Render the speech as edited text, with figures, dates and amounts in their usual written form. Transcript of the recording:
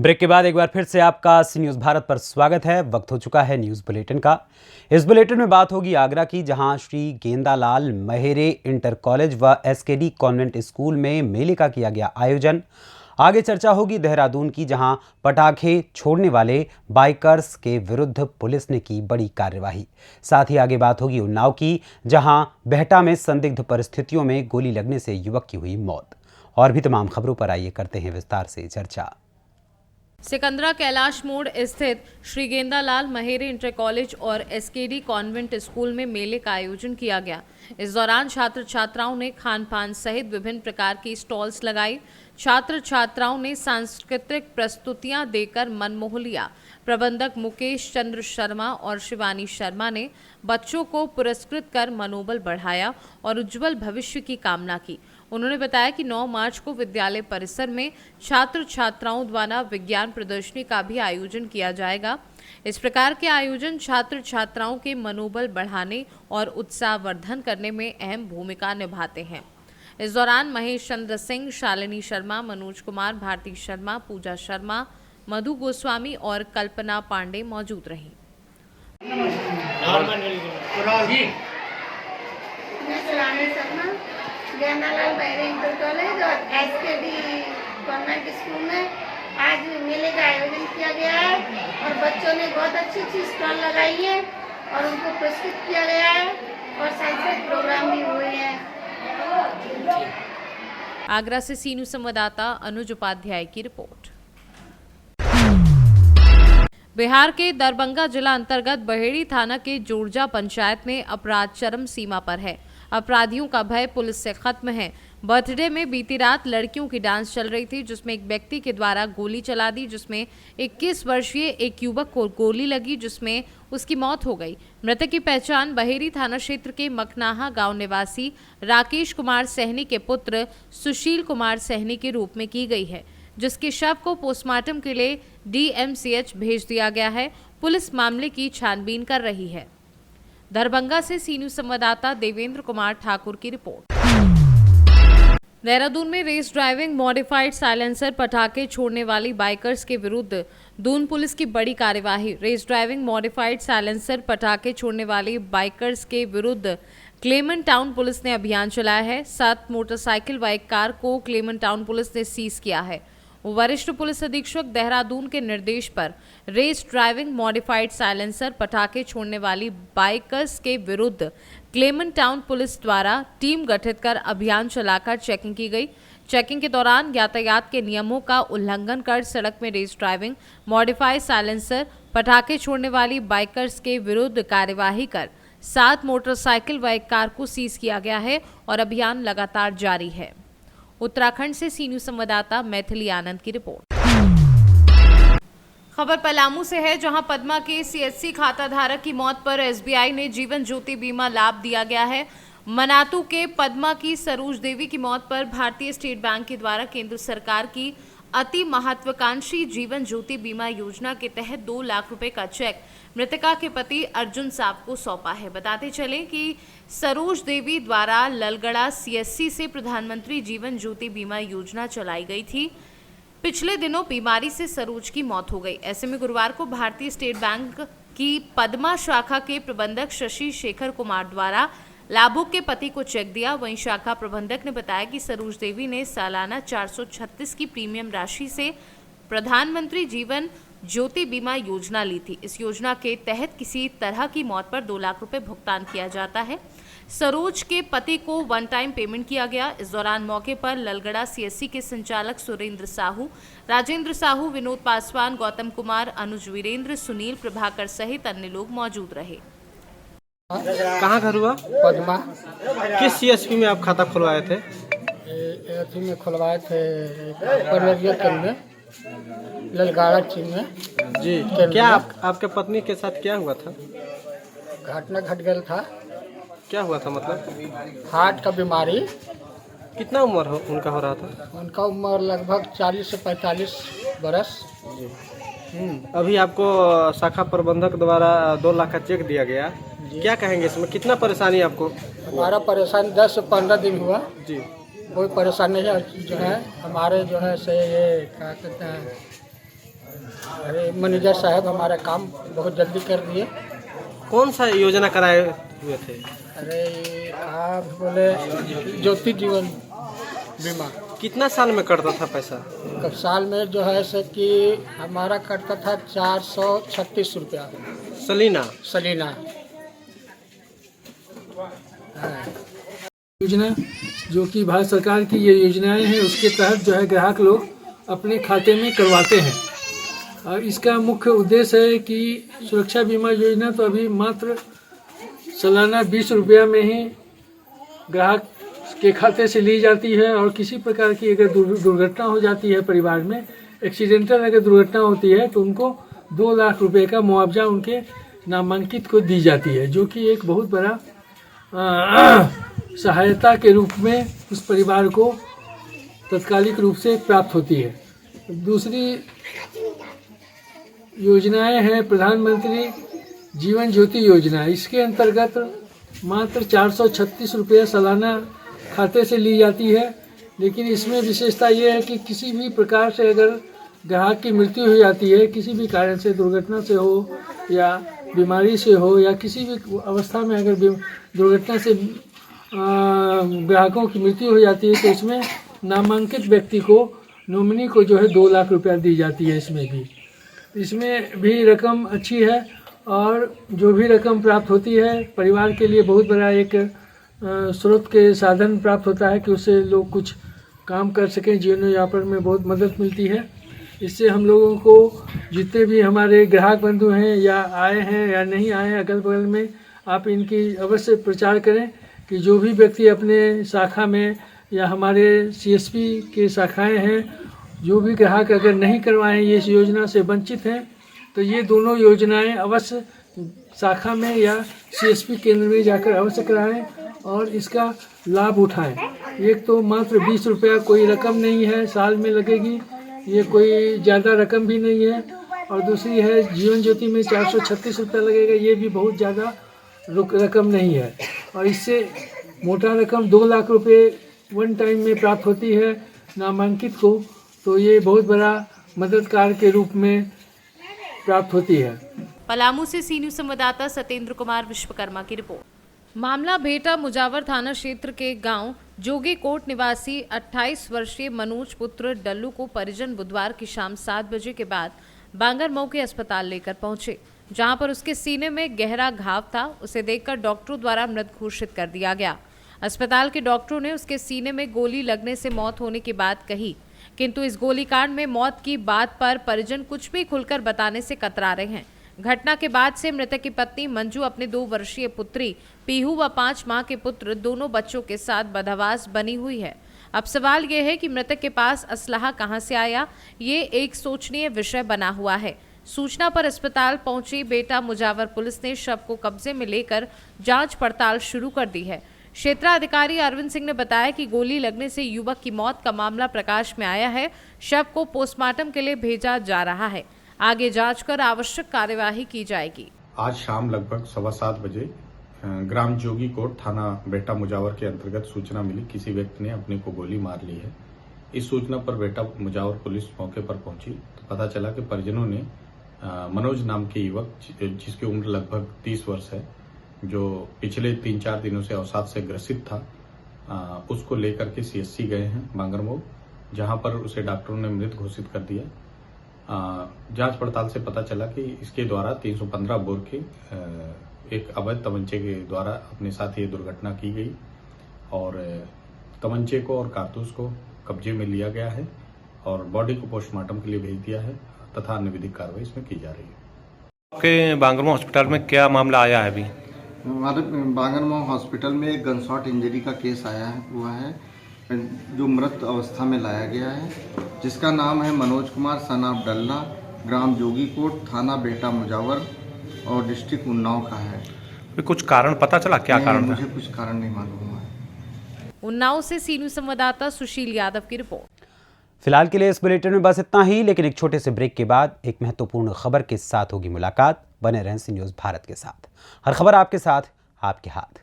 Break के बाद एक बार फिर से आपका सी न्यूज़ भारत पर स्वागत है। वक्त हो चुका है न्यूज़ बुलेटिन का। इस बुलेटिन में बात होगी आगरा की, जहां श्री गेंदालाल महेरे इंटर कॉलेज व एसकेडी कॉन्वेंट स्कूल में मेले का किया गया आयोजन। आगे चर्चा होगी देहरादून की, जहां पटाखे छोड़ने वाले बाइकर्स के विरुद्ध पुलिस ने की बड़ी कार्यवाही। साथ ही आगे बात होगी उन्नाव की, जहां बेहटा में संदिग्ध परिस्थितियों में गोली लगने से युवक की हुई मौत। और भी तमाम खबरों पर आइए करते हैं विस्तार से चर्चा। सिकंदरा कैलाश मोड़ स्थित श्री गेंदालाल महेरे इंटर कॉलेज और एसकेडी कॉन्वेंट स्कूल में मेले का आयोजन किया गया। इस दौरान छात्र छात्राओं ने खान पान सहित विभिन्न प्रकार की स्टॉल्स लगाई। छात्र छात्राओं ने सांस्कृतिक प्रस्तुतियां देकर मन मोह लिया। प्रबंधक मुकेश चंद्र शर्मा और शिवानी शर्मा ने बच्चों को पुरस्कृत कर मनोबल बढ़ाया और उज्जवल भविष्य की कामना की। उन्होंने बताया कि 9 मार्च को विद्यालय परिसर में छात्र छात्राओं द्वारा विज्ञान प्रदर्शनी का भी आयोजन किया जाएगा। इस प्रकार के आयोजन छात्र छात्राओं के मनोबल बढ़ाने और उत्साहवर्धन करने में अहम भूमिका निभाते हैं। इस दौरान महेश चंद्र सिंह, शालिनी शर्मा, मनोज कुमार, भारती शर्मा, पूजा शर्मा, मधु गोस्वामी और कल्पना पांडे मौजूद रहीं। गेंदालाल महेरे इंटर कॉलेज और एसकेडी कॉन्वेंट स्कूल में आज मेले का आयोजन किया गया है और बच्चों ने बहुत अच्छी स्टॉल लगाई है और उनको पुरस्कृत किया गया है और सांस्कृतिक प्रोग्राम भी हुए हैं। आगरा से सी न्यूज़ संवाददाता अनुज उपाध्याय की रिपोर्ट। बिहार के दरभंगा जिला अंतर्गत बहेड़ी थाना के जोरजा पंचायत में अपराध चरम सीमा पर है। अपराधियों का भय पुलिस से खत्म है। बर्थडे में बीती रात लड़कियों की डांस चल रही थी, जिसमें एक व्यक्ति के द्वारा गोली चला दी, जिसमें 21 वर्षीय एक युवक को गोली लगी, जिसमें उसकी मौत हो गई। मृतक की पहचान बहेड़ी थाना क्षेत्र के मकनाहा गांव निवासी राकेश कुमार सहनी के पुत्र सुशील कुमार सहनी के रूप में की गई है, जिसके शव को पोस्टमार्टम के लिए DMCH भेज दिया गया है। पुलिस मामले की छानबीन कर रही है। दरभंगा से सी न्यूज़ संवाददाता देवेंद्र कुमार ठाकुर की रिपोर्ट। देहरादून में रेस ड्राइविंग, मॉडिफाइड साइलेंसर, पटाखे छोड़ने वाली बाइकर्स के विरुद्ध दून पुलिस की बड़ी कार्यवाही। रेस ड्राइविंग, मॉडिफाइड साइलेंसर, पटाखे छोड़ने वाली बाइकर्स के विरुद्ध क्लेमन टाउन पुलिस ने अभियान चलाया है। 7 मोटरसाइकिल व एक कार को क्लेमन टाउन पुलिस ने सीज किया है। वरिष्ठ पुलिस अधीक्षक देहरादून के निर्देश पर रेस ड्राइविंग, मॉडिफाइड साइलेंसर, पटाखे छोड़ने वाली बाइकर्स के विरुद्ध क्लेमन टाउन पुलिस द्वारा टीम गठित कर अभियान चलाकर चेकिंग की गई। चेकिंग के दौरान यातायात के नियमों का उल्लंघन कर सड़क में रेस ड्राइविंग, मॉडिफाइड साइलेंसर, पटाखे छोड़ने वाली बाइकर्स के विरुद्ध कार्यवाही कर 7 मोटरसाइकिल व एक कार को सीज किया गया है और अभियान लगातार जारी है। उत्तराखंड से सी न्यूज़ संवाददाता मैथिली आनंद की रिपोर्ट। खबर पलामू से है, जहां पद्मा के CSC खाता धारक की मौत पर SBI ने जीवन ज्योति बीमा लाभ दिया गया है। मनातू के पद्मा की सरोज देवी की मौत पर भारतीय स्टेट बैंक के द्वारा केंद्र सरकार की अति महत्वाकांक्षी जीवन ज्योति बीमा योजना के तहत 2 लाख रुपए का चेक मृतका के पति अर्जुन साहब को सौंपा है। बताते चले कि सरोज देवी द्वारा ललगड़ा CSC से प्रधानमंत्री जीवन ज्योति बीमा योजना चलाई गई थी। पिछले दिनों बीमारी से सरोज की मौत हो गई। ऐसे में गुरुवार को भारतीय स्टेट बैंक की पद्मा शाखा के प्रबंधक शशि शेखर कुमार द्वारा लाभुक के पति को चेक दिया। वहीं शाखा प्रबंधक ने बताया कि सरोज देवी ने सालाना 436 की प्रीमियम राशि से प्रधानमंत्री जीवन ज्योति बीमा योजना ली थी। इस योजना के तहत किसी तरह की मौत पर 2 लाख रुपए भुगतान किया जाता है। सरोज के पति को 1 टाइम पेमेंट किया गया। इस दौरान मौके पर ललगड़ा CSC के संचालक सुरेंद्र साहू, राजेंद्र साहू, विनोद पासवान, गौतम कुमार, अनुज वीरेंद्र, सुनील प्रभाकर सहित अन्य लोग मौजूद रहे। कहाँ घर हुआ? पद्मा। किस CSP में आप खाता खुलवाए थे? एथी में खुलवाए थे, पनरिया केंद्र में, ललगाड़ा चीन में जी। क्या आपके पत्नी के साथ क्या हुआ था? घटना घट गया था। क्या हुआ था मतलब? हार्ट का बीमारी। कितना उम्र उनका हो रहा था? उनका उम्र लगभग 40 से 45 बरस। अभी आपको शाखा प्रबंधक द्वारा 2 लाख का चेक दिया गया, क्या कहेंगे इसमें? कितना परेशानी आपको? हमारा परेशानी 10 से 15 दिन हुआ जी। कोई परेशानी नहीं है। जो है हमारे जो है से ये क्या कहते हैं अरे मैनेजर साहब हमारा काम बहुत जल्दी कर दिए। कौन सा योजना कराए हुए थे? अरे आप बोले ज्योति जीवन बीमा। कितना साल में कटता था पैसा? कब साल में जो है सो कि हमारा कटता था 436 रुपया सलीना। सलीना। योजना जो कि भारत सरकार की ये योजनाएं हैं, उसके तहत जो है ग्राहक लोग अपने खाते में करवाते हैं। और इसका मुख्य उद्देश्य है कि सुरक्षा बीमा योजना तो अभी मात्र सालाना 20 रुपया में ही ग्राहक के खाते से ली जाती है। और किसी प्रकार की अगर दुर्घटना हो जाती है, परिवार में एक्सीडेंटल अगर दुर्घटना होती है, तो उनको 2 लाख रुपए का मुआवजा उनके नामांकित को दी जाती है, जो कि एक बहुत बड़ा सहायता के रूप में उस परिवार को तत्कालिक रूप से प्राप्त होती है। दूसरी योजनाएं हैं प्रधानमंत्री जीवन ज्योति योजना। इसके अंतर्गत मात्र 436 रुपये सालाना खाते से ली जाती है। लेकिन इसमें विशेषता ये है कि किसी भी प्रकार से अगर ग्राहक की मृत्यु हो जाती है, किसी भी कारण से, दुर्घटना से हो या बीमारी से हो या किसी भी अवस्था में अगर दुर्घटना से ग्राहकों की मृत्यु हो जाती है, तो इसमें नामांकित व्यक्ति को, नॉमिनी को जो है 2 लाख रुपया दी जाती है। इसमें भी रकम अच्छी है और जो भी रकम प्राप्त होती है परिवार के लिए बहुत बड़ा एक स्रोत के साधन प्राप्त होता है कि उससे लोग कुछ काम कर सकें, जीवन यापन में बहुत मदद मिलती है। इससे हम लोगों को जितने भी हमारे ग्राहक बंधु हैं या आए हैं या नहीं आए हैं अगल बगल में, आप इनकी अवश्य प्रचार करें कि जो भी व्यक्ति अपने शाखा में या हमारे CSP के शाखाएं हैं, जो भी ग्राहक अगर नहीं करवाएं, ये इस योजना से वंचित हैं, तो ये दोनों योजनाएं अवश्य शाखा में या CSP केंद्र में जाकर अवश्य कराएं और इसका लाभ उठाएं। एक तो मात्र 20 रुपया कोई रकम नहीं है, साल में लगेगी, ये कोई ज़्यादा रकम भी नहीं है। और दूसरी है जीवन ज्योति में 436 रुपया लगेगा, ये भी बहुत ज़्यादा रकम नहीं है। और इससे मोटा रकम 2 लाख रुपए वन टाइम में प्राप्त होती है नामांकित को, तो ये बहुत बड़ा मददगार के रूप में प्राप्त होती है। पलामू से सी न्यूज संवाददाता सत्येंद्र कुमार विश्वकर्मा की रिपोर्ट। मामला भेटा मुजावर थाना क्षेत्र के गांव जोगी कोट निवासी 28 वर्षीय मनोज पुत्र डल्लू को परिजन बुधवार की शाम 7 बजे के बाद बांगरमऊ के अस्पताल लेकर पहुंचे, जहां पर उसके सीने में गहरा घाव था। उसे देखकर डॉक्टरों द्वारा मृत घोषित कर दिया गया। अस्पताल के डॉक्टरों ने उसके सीने में गोली लगने से मौत होने की बात कही, किंतु इस गोलीकांड में मौत की बात पर परिजन कुछ भी खुलकर बताने से कतरा रहे हैं। घटना के बाद से मृतक की पत्नी मंजू अपने 2 वर्षीय पुत्री पीहू व 5 माह के पुत्र दोनों बच्चों के साथ बदहवास बनी हुई है। अब सवाल यह है कि मृतक के पास असलाहा कहां से आया, ये एक सोचनीय विषय बना हुआ है। सूचना पर अस्पताल पहुंची बेटा मुजावर पुलिस ने शव को कब्जे में लेकर जांच पड़ताल शुरू कर दी है। क्षेत्राधिकारी अरविंद सिंह ने बताया कि गोली लगने से युवक की मौत का मामला प्रकाश में आया है। शव को पोस्टमार्टम के लिए भेजा जा रहा है। आगे जांच कर आवश्यक कार्यवाही की जाएगी। आज शाम लगभग 7:15 बजे ग्राम जोगी कोट थाना बेटा मुजावर के अंतर्गत सूचना मिली, किसी व्यक्ति ने अपने को गोली मार ली है। इस सूचना पर बेटा मुजावर पुलिस मौके पर पहुंची तो पता चला कि परिजनों ने मनोज नाम के युवक, जिसकी उम्र लगभग 30 वर्ष है, जो पिछले 3-4 दिनों से अवसाद से ग्रसित था, उसको लेकर के CSC गए हैं बांगरमऊ, जहां पर उसे डॉक्टरों ने मृत घोषित कर दिया। जांच पड़ताल से पता चला कि इसके द्वारा 315 बोर के एक अवैध तमंचे के द्वारा अपने साथ ये दुर्घटना की गई और तमंचे को और कारतूस को कब्जे में लिया गया है और बॉडी को पोस्टमार्टम के लिए भेज दिया है तथा अन्य विधिक कार्रवाई इसमें की जा रही है। आपके बांगरमऊ हॉस्पिटल में क्या मामला आया है अभी? हमारे बांगरमऊ हॉस्पिटल में एक गनशॉट इंजरी का केस हुआ है, जो मृत अवस्था में लाया गया है, जिसका नाम है मनोज कुमार सन ऑफ डल्ला, ग्राम जोगी कोट, थाना बेटा मुजावर और डिस्ट्रिक्ट उन्नाव का है। कुछ कारण पता चला, क्या कारण था? मुझे कुछ कारण नहीं मालूम है। उन्नाव से सी न्यूज संवाददाता सुशील यादव की रिपोर्ट। फिलहाल के लिए इस बुलेटिन में बस इतना ही, लेकिन एक छोटे से ब्रेक के बाद एक महत्वपूर्ण खबर के साथ होगी मुलाकात। बने रहें सी न्यूज भारत के साथ। हर खबर आपके साथ, आपके हाथ।